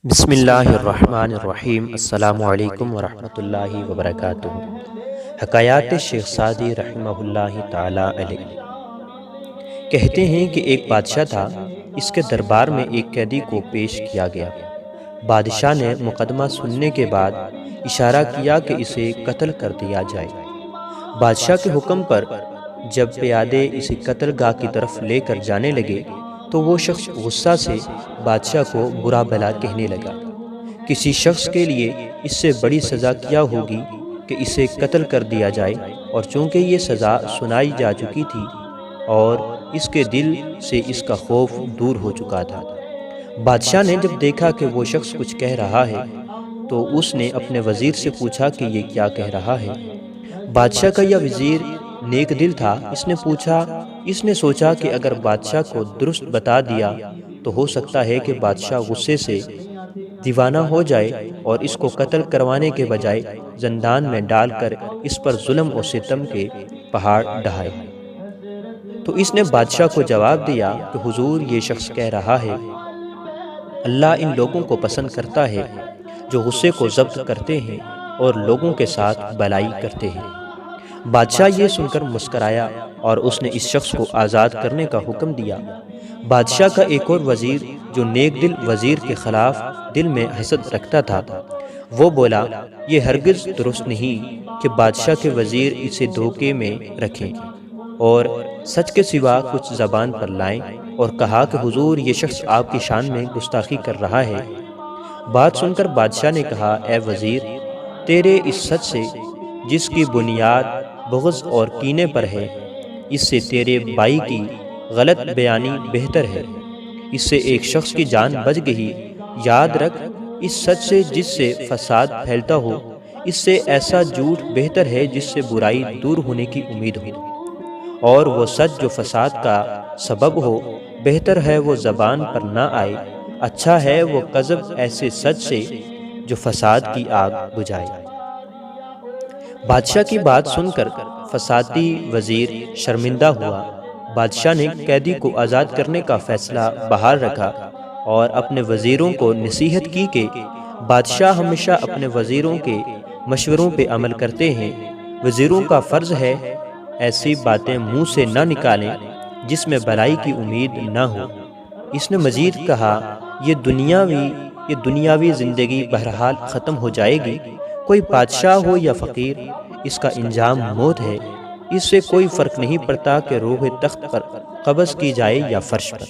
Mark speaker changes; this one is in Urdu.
Speaker 1: بسم اللہ الرحمن الرحیم۔ السلام علیکم ورحمۃ اللہ وبرکاتہ۔ حکایات شیخ سعدی رحمہ اللہ تعالی علیہ۔ کہتے ہیں کہ ایک بادشاہ تھا، اس کے دربار میں ایک قیدی کو پیش کیا گیا۔ بادشاہ نے مقدمہ سننے کے بعد اشارہ کیا کہ اسے قتل کر دیا جائے۔ بادشاہ کے حکم پر جب پیادے اسے قتل گاہ کی طرف لے کر جانے لگے تو وہ شخص غصہ سے بادشاہ کو برا بھلا کہنے لگا۔ کسی شخص کے لیے اس سے بڑی سزا کیا ہوگی کہ اسے قتل کر دیا جائے، اور چونکہ یہ سزا سنائی جا چکی تھی اور اس کے دل سے اس کا خوف دور ہو چکا تھا۔ بادشاہ نے جب دیکھا کہ وہ شخص کچھ کہہ رہا ہے تو اس نے اپنے وزیر سے پوچھا کہ یہ کیا کہہ رہا ہے۔ بادشاہ کا یہ وزیر نیک دل تھا، اس نے سوچا کہ اگر بادشاہ کو درست بتا دیا تو ہو سکتا ہے کہ بادشاہ غصے سے دیوانہ ہو جائے اور اس کو قتل کروانے کے بجائے زندان میں ڈال کر اس پر ظلم و ستم کے پہاڑ ڈھائے۔ تو اس نے بادشاہ کو جواب دیا کہ حضور، یہ شخص کہہ رہا ہے اللہ ان لوگوں کو پسند کرتا ہے جو غصے کو ضبط کرتے ہیں اور لوگوں کے ساتھ بھلائی کرتے ہیں۔ بادشاہ یہ سن کر مسکرایا اور اس نے اس شخص کو آزاد کرنے کا حکم دیا۔ بادشاہ کا ایک اور وزیر جو نیک دل وزیر کے خلاف دل میں حسد رکھتا تھا، وہ بولا یہ ہرگز درست نہیں کہ بادشاہ کے وزیر اسے دھوکے میں رکھیں اور سچ کے سوا کچھ زبان پر لائیں، اور کہا کہ حضور، یہ شخص آپ کی شان میں گستاخی کر رہا ہے۔ بات سن کر بادشاہ نے کہا اے وزیر، تیرے اس سچ سے جس کی بنیاد بغض اور کینے پر ہے، اس سے تیرے بھائی کی غلط بیانی بہتر ہے۔ اس سے ایک شخص کی جان بچ گئی۔ یاد رکھ، اس سچ سے جس سے فساد پھیلتا ہو، اس سے ایسا جھوٹ بہتر ہے جس سے برائی دور ہونے کی امید ہو، اور وہ سچ جو فساد کا سبب ہو، بہتر ہے وہ زبان پر نہ آئے، اچھا ہے وہ کذب ایسے سچ سے جو فساد کی آگ بجھائے۔ بادشاہ کی بات سن کر فسادی وزیر شرمندہ ہوا۔ بادشاہ نے قیدی کو آزاد کرنے کا فیصلہ بحال رکھا اور اپنے وزیروں کو نصیحت کی کہ بادشاہ ہمیشہ اپنے وزیروں کے مشوروں پہ عمل کرتے ہیں۔ وزیروں کا فرض ہے ایسی باتیں منہ سے نہ نکالیں جس میں بھلائی کی امید نہ ہو۔ اس نے مزید کہا یہ دنیاوی زندگی بہرحال ختم ہو جائے گی، کوئی بادشاہ ہو یا فقیر، اس کا انجام موت ہے۔ اس سے کوئی فرق نہیں پڑتا کہ روح تخت پر قبض کی جائے یا فرش پر۔